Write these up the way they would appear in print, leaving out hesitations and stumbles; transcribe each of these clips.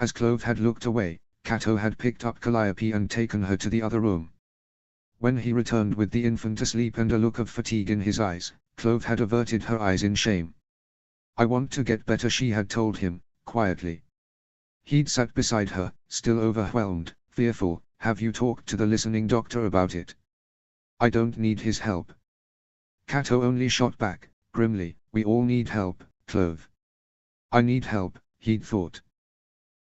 As Clove had looked away, Cato had picked up Calliope and taken her to the other room. When he returned with the infant asleep and a look of fatigue in his eyes, Clove had averted her eyes in shame. "I want to get better," she had told him, quietly. He'd sat beside her, still overwhelmed, fearful. "Have you talked to the listening doctor about it?" "I don't need his help." Cato only shot back, grimly, "We all need help, Clove." "I need help," he'd thought.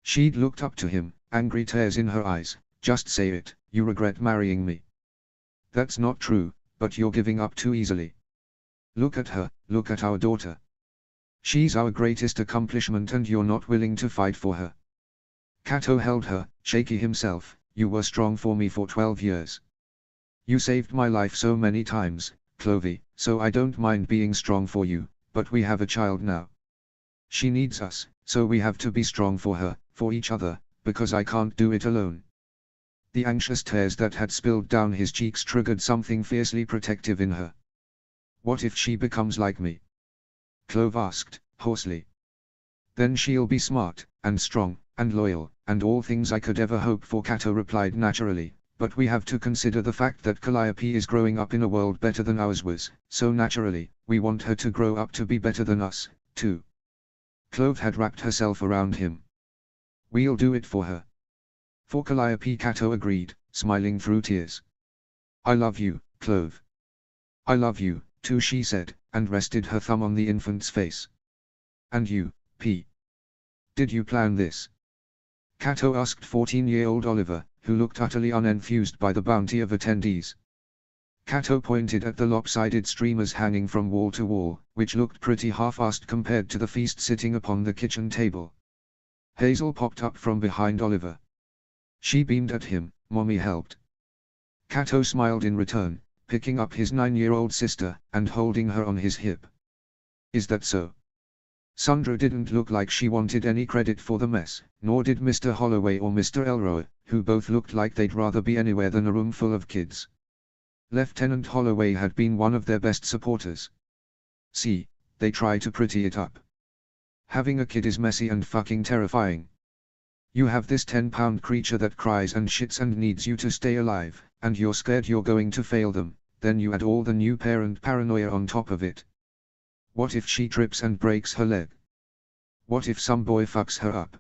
She'd looked up to him, angry tears in her eyes. "Just say it, you regret marrying me." "That's not true, but you're giving up too easily. Look at her, look at our daughter. She's our greatest accomplishment and you're not willing to fight for her." Cato held her, shaky himself. "You were strong for me for 12 years. You saved my life so many times, Clovey, so I don't mind being strong for you, but we have a child now. She needs us, so we have to be strong for her, for each other, because I can't do it alone." The anxious tears that had spilled down his cheeks triggered something fiercely protective in her. "What if she becomes like me?" Clove asked, hoarsely. "Then she'll be smart, and strong, and loyal, and all things I could ever hope for," Cato replied naturally, "but we have to consider the fact that Calliope is growing up in a world better than ours was, so naturally, we want her to grow up to be better than us, too." Clove had wrapped herself around him. "We'll do it for her." "For Calliope," Cato agreed, smiling through tears. "I love you, Clove." "I love you, too," she said, and rested her thumb on the infant's face. "And you, P. Did you plan this?" Cato asked 14-year-old Oliver, who looked utterly unenthused by the bounty of attendees. Cato pointed at the lopsided streamers hanging from wall to wall, which looked pretty half-assed compared to the feast sitting upon the kitchen table. Hazel popped up from behind Oliver. She beamed at him. "Mommy helped." Cato smiled in return, picking up his 9-year-old sister, and holding her on his hip. "Is that so?" Sandra didn't look like she wanted any credit for the mess, nor did Mr. Holloway or Mr. Elroy, who both looked like they'd rather be anywhere than a room full of kids. Lieutenant Holloway had been one of their best supporters. "See, they try to pretty it up. Having a kid is messy and fucking terrifying. You have this 10-pound creature that cries and shits and needs you to stay alive, and you're scared you're going to fail them, then you add all the new parent paranoia on top of it. What if she trips and breaks her leg? What if some boy fucks her up?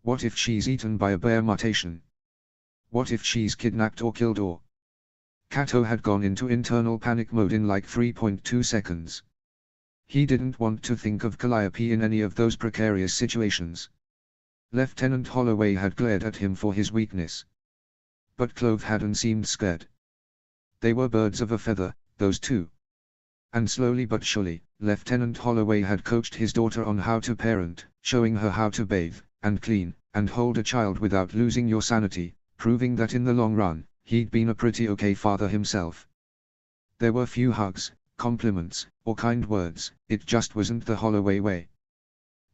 What if she's eaten by a bear mutation? What if she's kidnapped or killed or—" Cato had gone into internal panic mode in like 3.2 seconds. He didn't want to think of Calliope in any of those precarious situations. Lieutenant Holloway had glared at him for his weakness. But Clove hadn't seemed scared. They were birds of a feather, those two. And slowly but surely, Lieutenant Holloway had coached his daughter on how to parent, showing her how to bathe, and clean, and hold a child without losing your sanity, proving that in the long run, he'd been a pretty okay father himself. There were few hugs, compliments, or kind words, it just wasn't the Holloway way.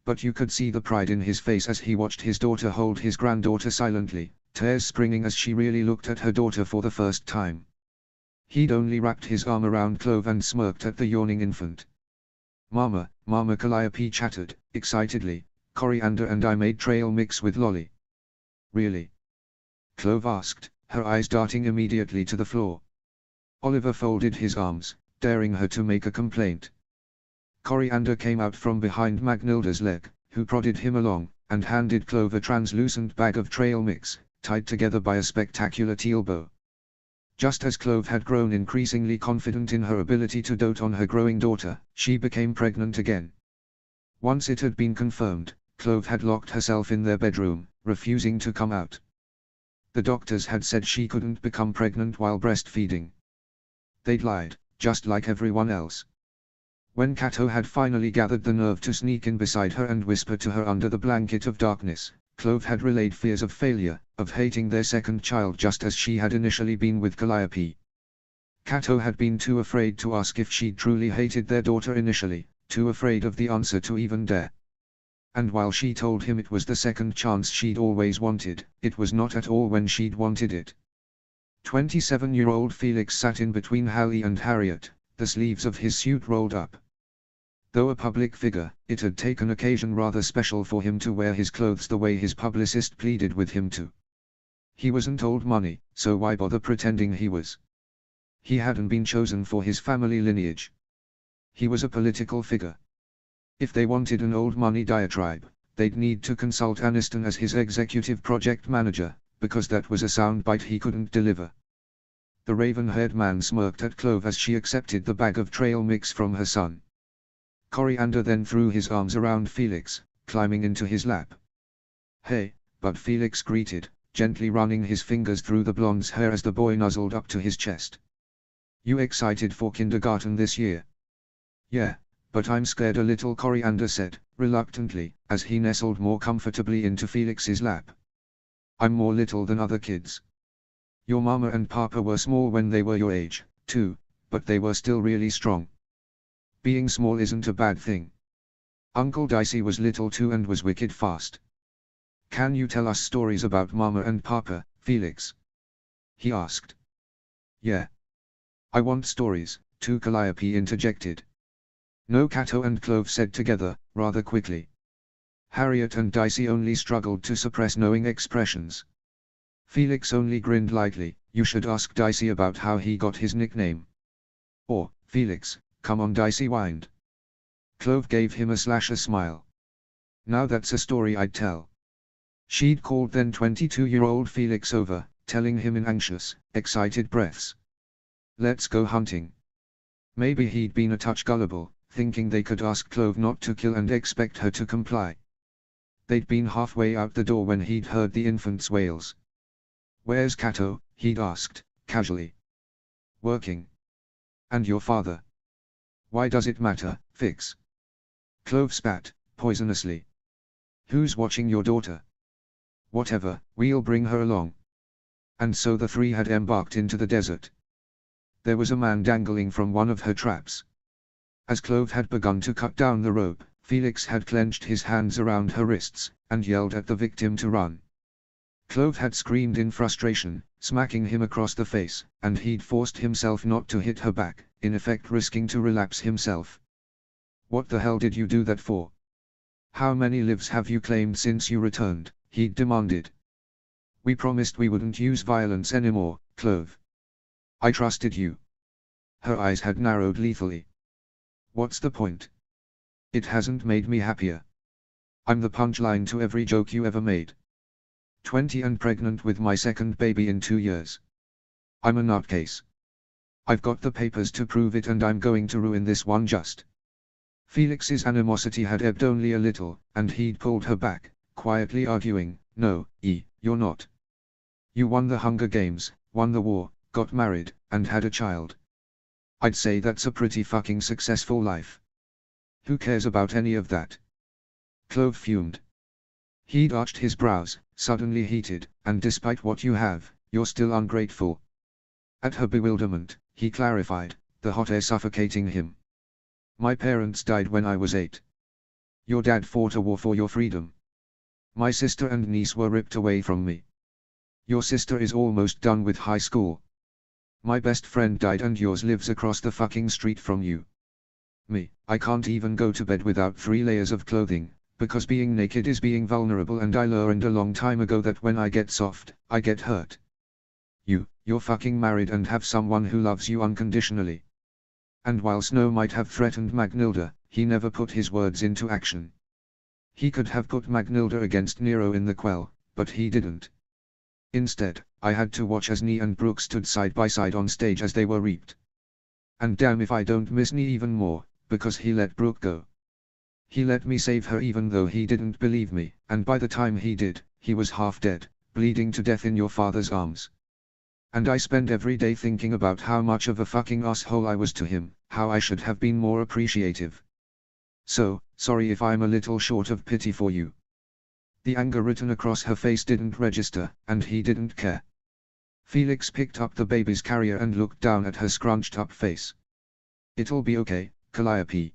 But you could see the pride in his face as he watched his daughter hold his granddaughter silently, tears springing as she really looked at her daughter for the first time. He'd only wrapped his arm around Clove and smirked at the yawning infant. "Mama, Mama," Calliope chattered, excitedly, "coriander and I made trail mix with lolly." "Really?" Clove asked, her eyes darting immediately to the floor. Oliver folded his arms, daring her to make a complaint. Coriander came out from behind Magnilda's leg, who prodded him along, and handed Clove a translucent bag of trail mix, tied together by a spectacular teal bow. Just as Clove had grown increasingly confident in her ability to dote on her growing daughter, she became pregnant again. Once it had been confirmed, Clove had locked herself in their bedroom, refusing to come out. The doctors had said she couldn't become pregnant while breastfeeding. They'd lied, just like everyone else. When Cato had finally gathered the nerve to sneak in beside her and whisper to her under the blanket of darkness, Clove had relayed fears of failure, of hating their second child just as she had initially been with Calliope. Cato had been too afraid to ask if she'd truly hated their daughter initially, too afraid of the answer to even dare. And while she told him it was the second chance she'd always wanted, it was not at all when she'd wanted it. 27-year-old Felix sat in between Hallie and Harriet, the sleeves of his suit rolled up. Though a public figure, it had taken occasion rather special for him to wear his clothes the way his publicist pleaded with him to. He wasn't old money, so why bother pretending he was? He hadn't been chosen for his family lineage. He was a political figure. If they wanted an old money diatribe, they'd need to consult Aniston as his executive project manager, because that was a soundbite he couldn't deliver. The raven-haired man smirked at Clove as she accepted the bag of trail mix from her son. Coriander then threw his arms around Felix, climbing into his lap. "Hey," but Felix greeted, gently running his fingers through the blonde's hair as the boy nuzzled up to his chest. "You excited for kindergarten this year?" "Yeah, but I'm scared a little," Coriander said, reluctantly, as he nestled more comfortably into Felix's lap. "I'm more little than other kids. Your mama and papa were small when they were your age, too, but they were still really strong. Being small isn't a bad thing. Uncle Dicey was little too and was wicked fast. Can you tell us stories about mama and papa, Felix?" he asked. "Yeah. I want stories," too, Calliope interjected. "No," Cato and Clove said together, rather quickly. Harriet and Dicey only struggled to suppress knowing expressions. Felix only grinned lightly. "You should ask Dicey about how he got his nickname." Or, "Felix, come on," Dicey whined. Clove gave him a smile. "Now that's a story I'd tell." She'd called then 22-year-old Felix over, telling him in anxious, excited breaths, "Let's go hunting." Maybe he'd been a touch gullible, thinking they could ask Clove not to kill and expect her to comply. They'd been halfway out the door when he'd heard the infant's wails. "Where's Cato?" he'd asked, casually. "Working." "And your father?" "Why does it matter, Fix?" Clove spat, poisonously. "Who's watching your daughter?" "Whatever, we'll bring her along." And so the three had embarked into the desert. There was a man dangling from one of her traps. As Clove had begun to cut down the rope, Felix had clenched his hands around her wrists, and yelled at the victim to run. Clove had screamed in frustration, smacking him across the face, and he'd forced himself not to hit her back, in effect risking to relapse himself. "What the hell did you do that for? How many lives have you claimed since you returned?" he'd demanded. "We promised we wouldn't use violence anymore, Clove. I trusted you." Her eyes had narrowed lethally. "What's the point? It hasn't made me happier. I'm the punchline to every joke you ever made. 20 and pregnant with my second baby in 2 years. I'm a nutcase. I've got the papers to prove it and I'm going to ruin this one just." Felix's animosity had ebbed only a little, and he'd pulled her back, quietly arguing, "No, you're not. You won the Hunger Games, won the war, got married, and had a child. I'd say that's a pretty fucking successful life. Who cares about any of that?" Clove fumed. He'd arched his brows, suddenly heated, "And despite what you have, you're still ungrateful." At her bewilderment, he clarified, the hot air suffocating him. "My parents died when I was 8. Your dad fought a war for your freedom. My sister and niece were ripped away from me. Your sister is almost done with high school. My best friend died and yours lives across the fucking street from you. Me, I can't even go to bed without 3 layers of clothing, because being naked is being vulnerable and I learned a long time ago that when I get soft, I get hurt. You're fucking married and have someone who loves you unconditionally." And while Snow might have threatened Magnilda, he never put his words into action. He could have put Magnilda against Nero in the quell, but he didn't. Instead, I had to watch as Nee and Brooke stood side by side on stage as they were reaped. And damn if I don't miss Nee even more, because he let Brooke go. He let me save her even though he didn't believe me, and by the time he did, he was half dead, bleeding to death in your father's arms. And I spend every day thinking about how much of a fucking asshole I was to him, how I should have been more appreciative. So, sorry if I'm a little short of pity for you." The anger written across her face didn't register, and he didn't care. Felix picked up the baby's carrier and looked down at her scrunched up face. "It'll be okay, Calliope.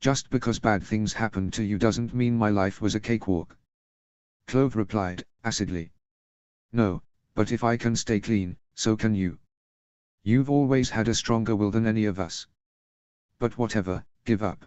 Just because bad things happened to you doesn't mean my life was a cakewalk." Clove replied, acidly. "No, but if I can stay clean, so can you. You've always had a stronger will than any of us. But whatever, give up.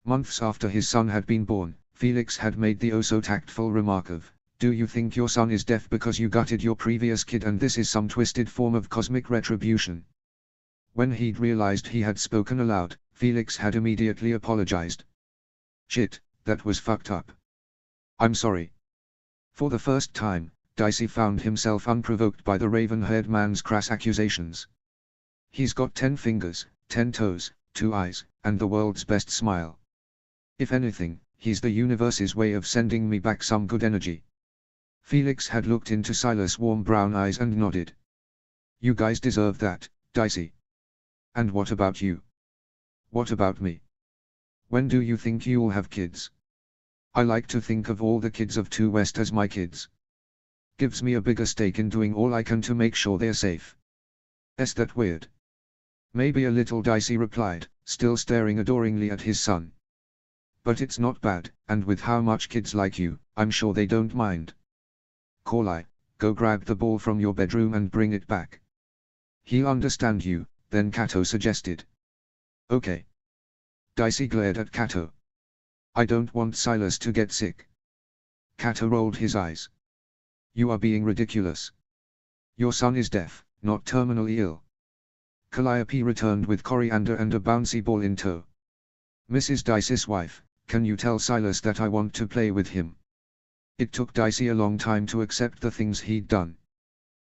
Months after his son had been born, Felix had made the oh-so-tactful remark of, "Do you think your son is deaf because you gutted your previous kid and this is some twisted form of cosmic retribution?" When he'd realized he had spoken aloud, Felix had immediately apologized. "Shit, that was fucked up. I'm sorry." For the first time, Dicey found himself unprovoked by the raven-haired man's crass accusations. "He's got 10 fingers, 10 toes, 2 eyes, and the world's best smile. If anything, he's the universe's way of sending me back some good energy." Felix had looked into Silas' warm brown eyes and nodded. "You guys deserve that, Dicey. And what about you? What about me? When do you think you'll have kids? I like to think of all the kids of 2 West as my kids. Gives me a bigger stake in doing all I can to make sure they're safe. Is that weird?" "Maybe a little," Dicey replied, still staring adoringly at his son. "But it's not bad, and with how much kids like you, I'm sure they don't mind. Corley, go grab the ball from your bedroom and bring it back." "He'll understand you," then Cato suggested. "Okay." Dicey glared at Cato. "I don't want Silas to get sick." Cato rolled his eyes. "You are being ridiculous. Your son is deaf, not terminally ill." Calliope returned with coriander and a bouncy ball in tow. "Mrs. Dicey's wife, can you tell Silas that I want to play with him?" It took Dicey a long time to accept the things he'd done.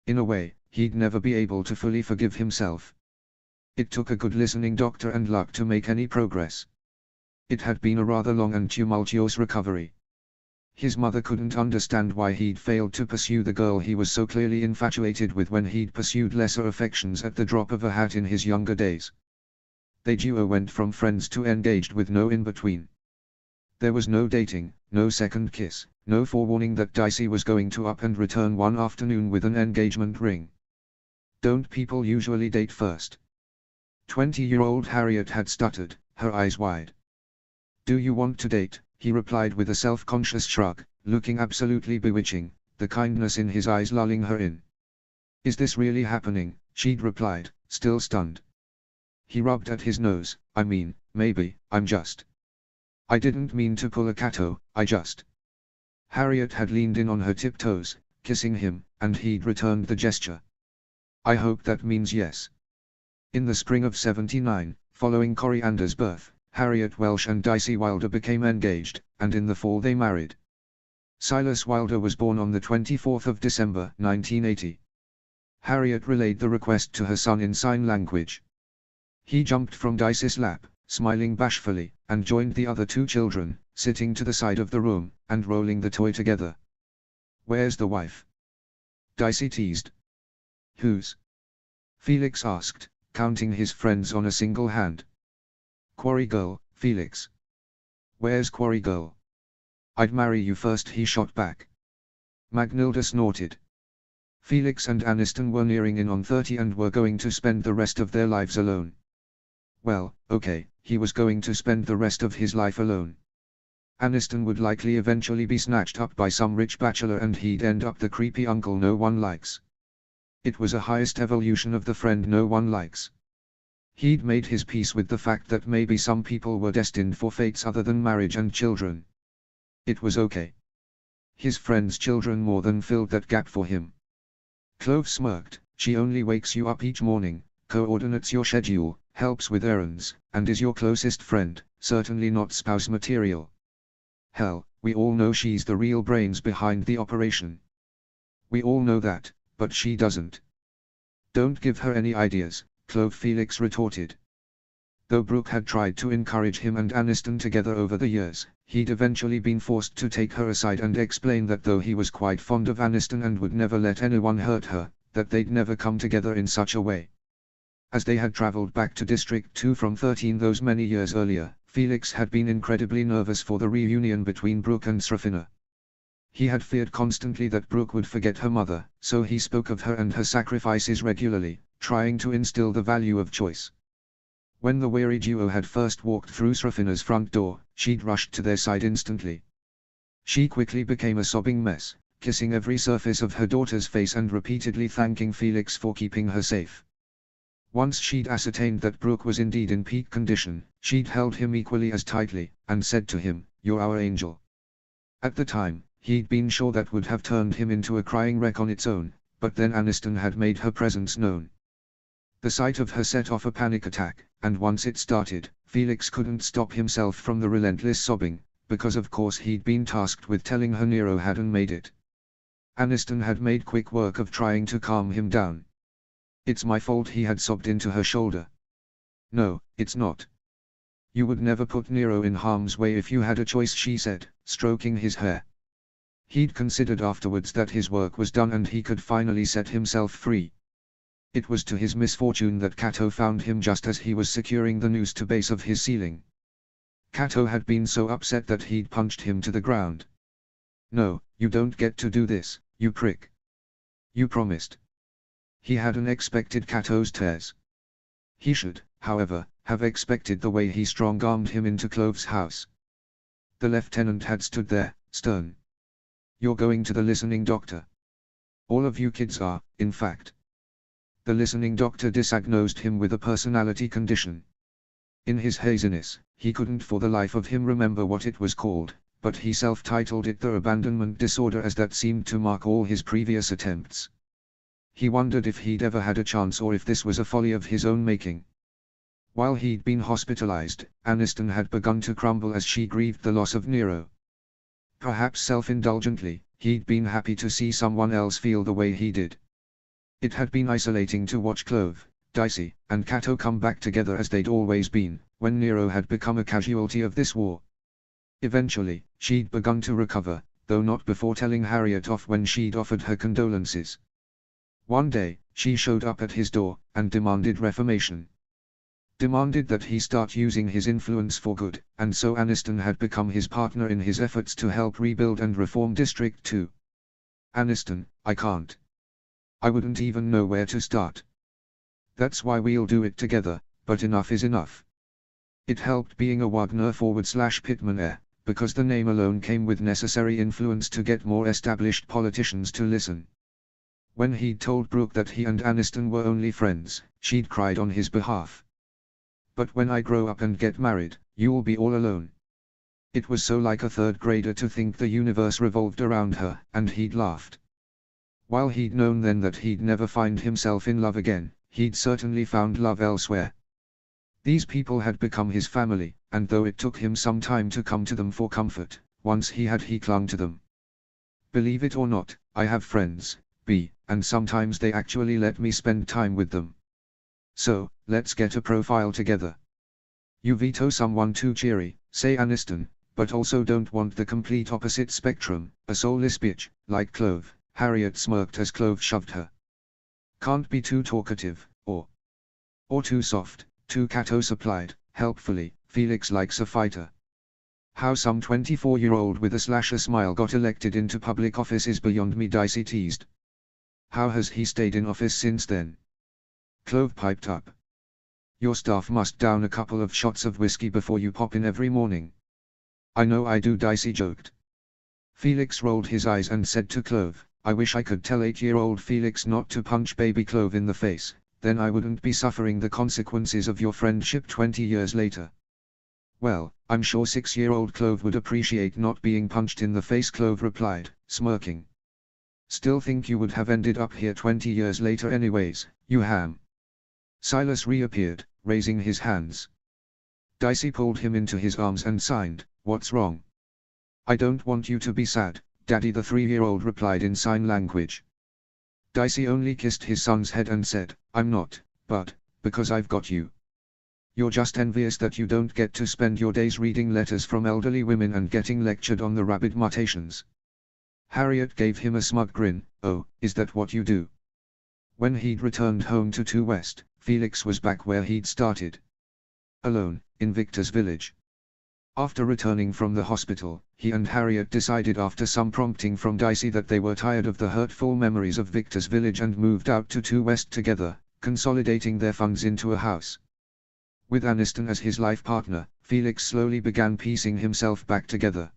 In a way, he'd never be able to fully forgive himself. It took a good listening doctor and luck to make any progress. It had been a rather long and tumultuous recovery. His mother couldn't understand why he'd failed to pursue the girl he was so clearly infatuated with when he'd pursued lesser affections at the drop of a hat in his younger days. They duo went from friends to engaged with no in-between. There was no dating, no second kiss, no forewarning that Dicey was going to up and return one afternoon with an engagement ring. Don't people usually date first? 20-year-old Harriet had stuttered, her eyes wide. "Do you want to date?" he replied with a self-conscious shrug, looking absolutely bewitching, the kindness in his eyes lulling her in. "Is this really happening?" she'd replied, still stunned. He rubbed at his nose. "I mean, maybe, I didn't mean to pull a Cato, I just..." Harriet had leaned in on her tiptoes, kissing him, and he'd returned the gesture. "I hope that means yes." In the spring of '79, following Coriander's birth, Harriet Welsh and Dicey Wilder became engaged, and in the fall they married. Silas Wilder was born on the 24th of December 1980. Harriet relayed the request to her son in sign language. He jumped from Dicey's lap, smiling bashfully, and joined the other 2 children, sitting to the side of the room, and rolling the toy together. "Where's the wife?" Dicey teased. "Whose?" Felix asked, counting his friends on a single hand. "Quarry girl, Felix." "Where's Quarry girl?" "I'd marry you first," he shot back. Magnilda snorted. Felix and Aniston were nearing in on 30 and were going to spend the rest of their lives alone. Well, okay, he was going to spend the rest of his life alone. Aniston would likely eventually be snatched up by some rich bachelor and he'd end up the creepy uncle no one likes. It was a highest evolution of the friend no one likes. He'd made his peace with the fact that maybe some people were destined for fates other than marriage and children. It was okay. His friend's children more than filled that gap for him. Clove smirked. "She only wakes you up each morning, coordinates your schedule, helps with errands, and is your closest friend, certainly not spouse material. Hell, we all know she's the real brains behind the operation." "We all know that, but she doesn't." "Don't give her any ideas," Clove Felix retorted. Though Brooke had tried to encourage him and Aniston together over the years, he'd eventually been forced to take her aside and explain that though he was quite fond of Aniston and would never let anyone hurt her, that they'd never come together in such a way. As they had traveled back to District 2 from 13 those many years earlier, Felix had been incredibly nervous for the reunion between Brooke and Srafina. He had feared constantly that Brooke would forget her mother, so he spoke of her and her sacrifices regularly, trying to instill the value of choice. When the weary duo had first walked through Srafina's front door, she'd rushed to their side instantly. She quickly became a sobbing mess, kissing every surface of her daughter's face and repeatedly thanking Felix for keeping her safe. Once she'd ascertained that Brooke was indeed in peak condition, She'd held him equally as tightly, and said to him, "You're our angel." At the time, he'd been sure that would have turned him into a crying wreck on its own, but then Aniston had made her presence known. The sight of her set off a panic attack, and once it started, Felix couldn't stop himself from the relentless sobbing, because of course he'd been tasked with telling her Nero hadn't made it. Aniston had made quick work of trying to calm him down. "It's my fault," he had sobbed into her shoulder. "No, it's not. You would never put Nero in harm's way if you had a choice," she said, stroking his hair. He'd considered afterwards that his work was done and he could finally set himself free. It was to his misfortune that Kato found him just as he was securing the noose to base of his ceiling. Kato had been so upset that he'd punched him to the ground. "No, you don't get to do this, you prick. You promised." He hadn't expected Kato's tears. He should, however, have expected the way he strong-armed him into Clove's house. The lieutenant had stood there, stern. "You're going to the listening doctor. All of you kids are, in fact." The listening doctor diagnosed him with a personality condition. In his haziness, he couldn't for the life of him remember what it was called, but he self-titled it the abandonment disorder, as that seemed to mark all his previous attempts. He wondered if he'd ever had a chance or if this was a folly of his own making. While he'd been hospitalized, Aniston had begun to crumble as she grieved the loss of Nero. Perhaps self-indulgently, he'd been happy to see someone else feel the way he did. It had been isolating to watch Clove, Dicey, and Kato come back together as they'd always been, when Nero had become a casualty of this war. Eventually, she'd begun to recover, though not before telling Harriet off when she'd offered her condolences. One day, she showed up at his door, and demanded reformation. Demanded that he start using his influence for good, and so Aniston had become his partner in his efforts to help rebuild and reform District 2. "Aniston, I can't. I wouldn't even know where to start. That's why we'll do it together, but enough is enough." It helped being a Wagner/Pittman heir, because the name alone came with necessary influence to get more established politicians to listen. When he'd told Brooke that he and Aniston were only friends, she'd cried on his behalf. "But when I grow up and get married, you'll be all alone." It was so like a third grader to think the universe revolved around her, and he'd laughed. While he'd known then that he'd never find himself in love again, he'd certainly found love elsewhere. These people had become his family, and though it took him some time to come to them for comfort, once he clung to them. "Believe it or not, I have friends, B, and sometimes they actually let me spend time with them. So, let's get a profile together." "You veto someone too cheery," say Aniston, "but also don't want the complete opposite spectrum, a soulless bitch, like Clove." Harriet smirked as Clove shoved her. "Can't be too talkative, or too soft," Kato supplied, helpfully. "Felix likes a fighter." "How some 24-year-old with a smile got elected into public office is beyond me," Dicey teased. "How has he stayed in office since then?" Clove piped up. "Your staff must down a couple of shots of whiskey before you pop in every morning." "I know I do," Dicey joked. Felix rolled his eyes and said to Clove, "I wish I could tell 8-year-old Felix not to punch baby Clove in the face, then I wouldn't be suffering the consequences of your friendship 20 years later." "Well, I'm sure 6-year-old Clove would appreciate not being punched in the face," Clove replied, smirking. "Still think you would have ended up here 20 years later anyways, you ham." Silas reappeared, raising his hands. Dicey pulled him into his arms and signed, "What's wrong?" "I don't want you to be sad, Daddy," the 3-year-old replied in sign language. Dicey only kissed his son's head and said, "I'm not, but, because I've got you. You're just envious that you don't get to spend your days reading letters from elderly women and getting lectured on the rabid mutations." Harriet gave him a smug grin. "Oh, is that what you do?" When he'd returned home to 2 West, Felix was back where he'd started. Alone, in Victor's village. After returning from the hospital, he and Harriet decided after some prompting from Dicey that they were tired of the hurtful memories of Victor's village and moved out to 2 West together, consolidating their funds into a house. With Aniston as his life partner, Felix slowly began piecing himself back together.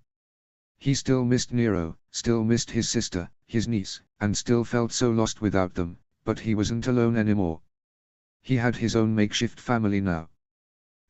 He still missed Nero, still missed his sister, his niece, and still felt so lost without them, but he wasn't alone anymore. He had his own makeshift family now.